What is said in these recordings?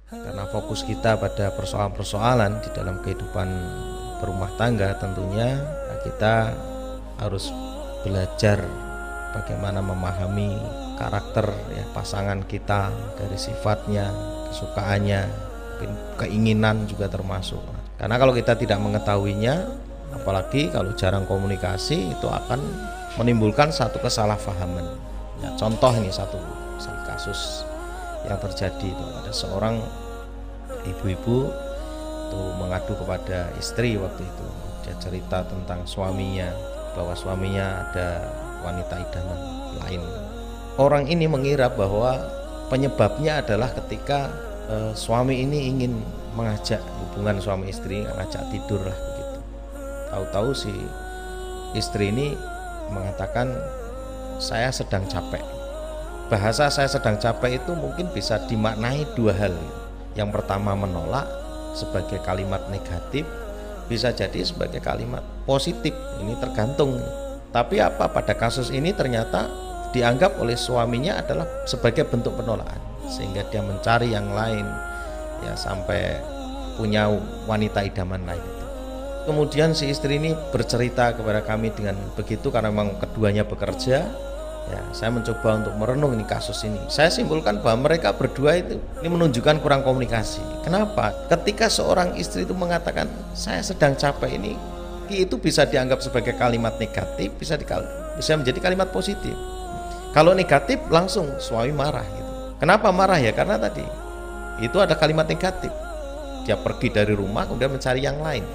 Karena fokus kita pada persoalan-persoalan di dalam kehidupan berumah tangga, tentunya kita harus belajar bagaimana memahami karakter ya pasangan kita, dari sifatnya, kesukaannya, keinginan juga termasuk. Karena kalau kita tidak mengetahuinya, apalagi kalau jarang komunikasi, itu akan menimbulkan satu kesalahpahaman. Ya, contoh ini satu kasus yang terjadi itu, ada seorang ibu-ibu tuh mengadu kepada istri waktu itu. Dia cerita tentang suaminya, bahwa suaminya ada wanita idaman lain. Orang ini mengira bahwa penyebabnya adalah ketika suami ini ingin mengajak hubungan suami istri, ngajak tidur lah begitu. Tahu-tahu si istri ini mengatakan, saya sedang capek. Bahasa saya sedang capek itu mungkin bisa dimaknai dua hal. Yang pertama menolak sebagai kalimat negatif, bisa jadi sebagai kalimat positif. Ini tergantung. Tapi apa, pada kasus ini ternyata dianggap oleh suaminya adalah sebagai bentuk penolakan, sehingga dia mencari yang lain ya, sampai punya wanita idaman lain itu. Kemudian si istri ini bercerita kepada kami dengan begitu, karena memang keduanya bekerja. Ya, saya mencoba untuk merenung ini kasus ini. Saya simpulkan bahwa mereka berdua itu ini menunjukkan kurang komunikasi. Kenapa? Ketika seorang istri itu mengatakan saya sedang capek, ini itu bisa dianggap sebagai kalimat negatif, bisa menjadi kalimat positif. Kalau negatif langsung suami marah gitu. Kenapa marah ya? Karena tadi itu ada kalimat negatif. Dia pergi dari rumah kemudian mencari yang lain.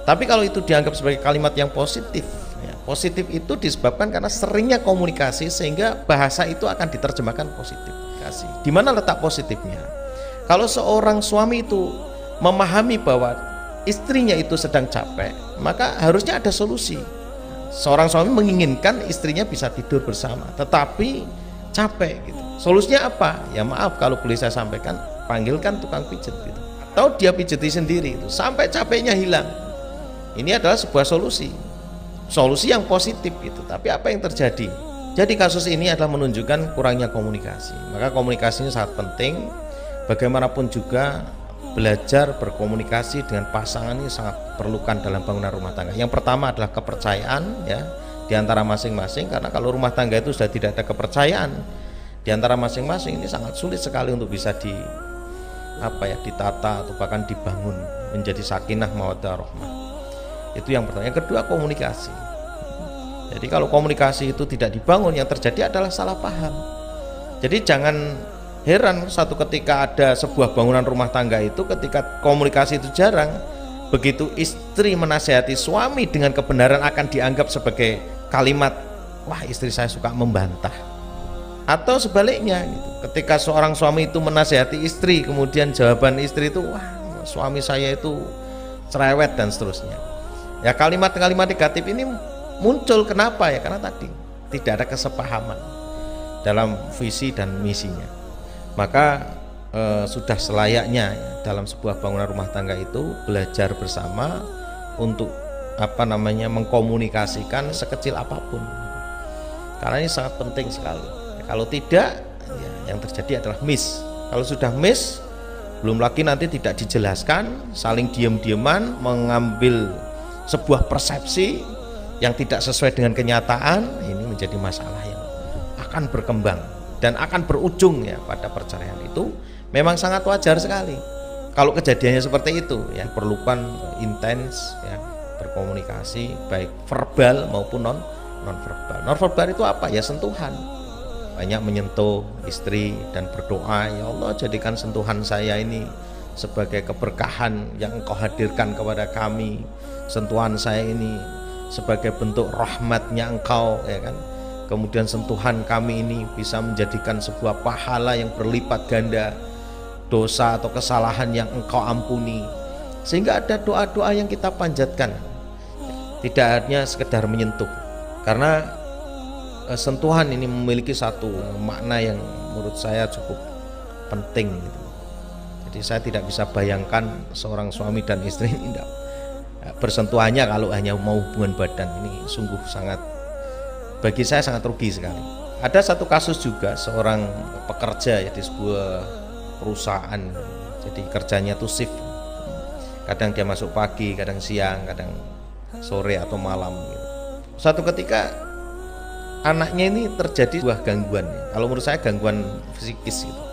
Tapi kalau itu dianggap sebagai kalimat yang positif, ya, positif itu disebabkan karena seringnya komunikasi, sehingga bahasa itu akan diterjemahkan positif. Di mana letak positifnya? Kalau seorang suami itu memahami bahwa istrinya itu sedang capek, maka harusnya ada solusi. Seorang suami menginginkan istrinya bisa tidur bersama, tetapi capek gitu. Solusinya apa? Ya maaf kalau boleh saya sampaikan, panggilkan tukang pijet gitu. Atau dia pijeti sendiri itu sampai capeknya hilang. Ini adalah sebuah solusi yang positif itu. Tapi apa yang terjadi? Jadi kasus ini adalah menunjukkan kurangnya komunikasi. Maka komunikasinya sangat penting. Bagaimanapun juga belajar berkomunikasi dengan pasangan ini sangat perlukan dalam bangunan rumah tangga. Yang pertama adalah kepercayaan ya di antara masing-masing, karena kalau rumah tangga itu sudah tidak ada kepercayaan di antara masing-masing, ini sangat sulit sekali untuk bisa ditata atau bahkan dibangun menjadi sakinah mawaddah rahmah. Itu yang pertama. Yang kedua, komunikasi. Jadi kalau komunikasi itu tidak dibangun, yang terjadi adalah salah paham. Jadi jangan heran satu ketika ada sebuah bangunan rumah tangga itu, ketika komunikasi itu jarang, begitu istri menasihati suami dengan kebenaran akan dianggap sebagai kalimat, wah istri saya suka membantah. Atau sebaliknya gitu. Ketika seorang suami itu menasihati istri, kemudian jawaban istri itu, wah suami saya itu cerewet dan seterusnya. Ya, kalimat-kalimat negatif ini muncul. Kenapa ya? Karena tadi tidak ada kesepahaman dalam visi dan misinya. Maka sudah selayaknya ya, dalam sebuah bangunan rumah tangga itu belajar bersama untuk mengkomunikasikan sekecil apapun. Karena ini sangat penting sekali. Ya, kalau tidak, ya, yang terjadi adalah miss. Kalau sudah miss, belum lagi nanti tidak dijelaskan, saling diam-diaman mengambil sebuah persepsi yang tidak sesuai dengan kenyataan, ini menjadi masalah yang akan berkembang dan akan berujung ya pada perceraian. Itu memang sangat wajar sekali kalau kejadiannya seperti itu ya. Perlukan intens ya berkomunikasi, baik verbal maupun non verbal. Non verbal itu apa ya? Sentuhan, banyak menyentuh istri dan berdoa, ya Allah jadikan sentuhan saya ini sebagai keberkahan yang Engkau hadirkan kepada kami. Sentuhan saya ini sebagai bentuk rahmatnya Engkau, ya kan. Kemudian sentuhan kami ini bisa menjadikan sebuah pahala yang berlipat ganda, dosa atau kesalahan yang Engkau ampuni. Sehingga ada doa-doa yang kita panjatkan, tidak hanya sekedar menyentuh. Karena sentuhan ini memiliki satu makna yang menurut saya cukup penting gitu. Jadi saya tidak bisa bayangkan seorang suami dan istri ini tidak bersentuhannya kalau hanya mau hubungan badan. Ini sungguh sangat, bagi saya sangat rugi sekali. Ada satu kasus juga, seorang pekerja ya di sebuah perusahaan Jadi kerjanya tuh shift. Kadang dia masuk pagi, kadang siang, kadang sore atau malam gitu. Suatu ketika anaknya ini terjadi sebuah gangguan. Kalau menurut saya gangguan psikis gitu.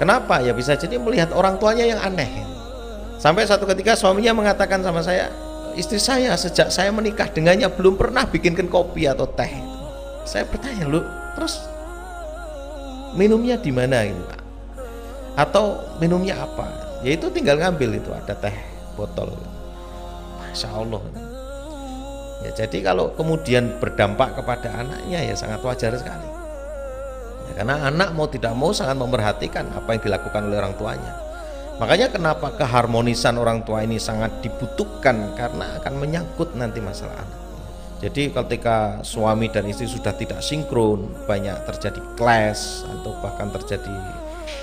Kenapa? Ya bisa jadi melihat orang tuanya yang aneh. Sampai satu ketika suaminya mengatakan sama saya, istri saya sejak saya menikah dengannya belum pernah bikinkan kopi atau teh. Saya bertanya, lu terus minumnya di mana gitu, Pak? Atau minumnya apa? Ya itu tinggal ngambil itu, ada teh botol. Masya Allah. Ya jadi kalau kemudian berdampak kepada anaknya ya sangat wajar sekali. Ya, karena anak mau tidak mau sangat memperhatikan apa yang dilakukan oleh orang tuanya. Makanya kenapa keharmonisan orang tua ini sangat dibutuhkan, karena akan menyangkut nanti masalah anak. Jadi ketika suami dan istri sudah tidak sinkron, banyak terjadi clash atau bahkan terjadi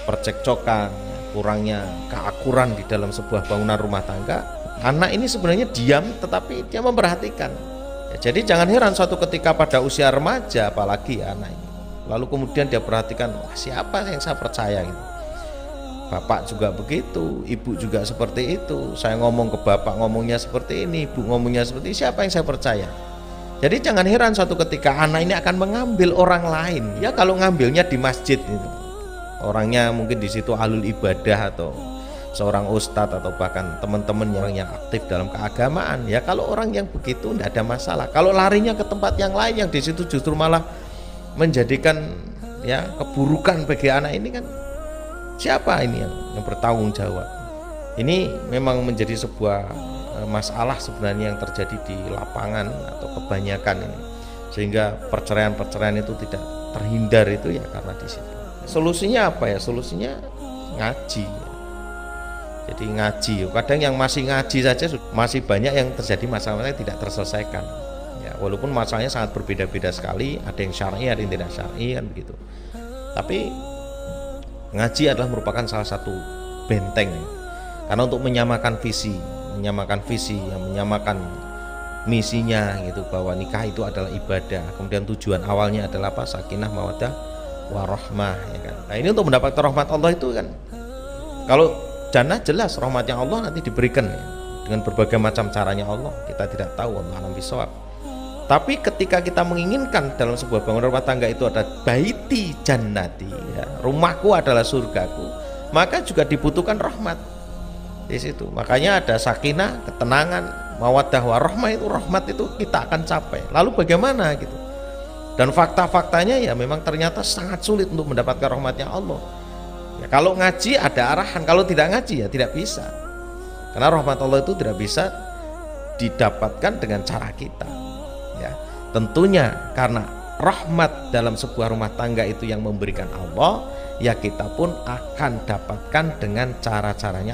percekcokan, kurangnya keakuran di dalam sebuah bangunan rumah tangga, anak ini sebenarnya diam tetapi dia memperhatikan. Ya, jadi jangan heran suatu ketika pada usia remaja, apalagi anak ini, lalu kemudian dia perhatikan, wah, siapa yang saya percaya gitu. Bapak juga begitu, ibu juga seperti itu. Saya ngomong ke bapak ngomongnya seperti ini, ibu ngomongnya seperti ini, siapa yang saya percaya? Jadi jangan heran suatu ketika anak ini akan mengambil orang lain. Ya kalau ngambilnya di masjid itu, orangnya mungkin di situ ahlul ibadah atau seorang ustadz atau bahkan teman-teman yang aktif dalam keagamaan. Ya kalau orang yang begitu tidak ada masalah. Kalau larinya ke tempat yang lain yang di situ justru malah menjadikan ya keburukan bagi anak ini, kan siapa ini yang bertanggung jawab? Ini memang menjadi sebuah masalah sebenarnya yang terjadi di lapangan atau kebanyakan ini, sehingga perceraian-perceraian itu tidak terhindar itu ya karena di situ. Solusinya apa ya? Solusinya ngaji. Jadi ngaji. Kadang yang masih ngaji saja masih banyak yang terjadi masalah-masalah yang tidak terselesaikan. Ya, walaupun masalahnya sangat berbeda-beda sekali, ada yang syar'i, ada yang tidak syar'i kan begitu. Tapi ngaji adalah merupakan salah satu benteng, karena untuk menyamakan visi, yang menyamakan misinya gitu, bahwa nikah itu adalah ibadah, kemudian tujuan awalnya adalah apa? Sakinah, mawaddah, warahmah, ya kan. Nah ini untuk mendapatkan rahmat Allah itu kan, kalau jannah jelas rahmatnya Allah nanti diberikan ya, dengan berbagai macam caranya Allah, kita tidak tahu, Allah alam bisawab. Tapi ketika kita menginginkan dalam sebuah bangunan rumah tangga itu ada baiti jannati, ya, rumahku adalah surgaku, maka juga dibutuhkan rahmat di situ. Makanya ada sakinah, ketenangan, mawaddah warahmah, itu rahmat itu kita akan capai. Lalu bagaimana gitu? Dan fakta-faktanya ya memang ternyata sangat sulit untuk mendapatkan rahmatnya Allah. Ya, kalau ngaji ada arahan, kalau tidak ngaji ya tidak bisa. Karena rahmat Allah itu tidak bisa didapatkan dengan cara kita. Ya, tentunya karena rahmat dalam sebuah rumah tangga itu yang memberikan Allah, ya kita pun akan dapatkan dengan cara-caranya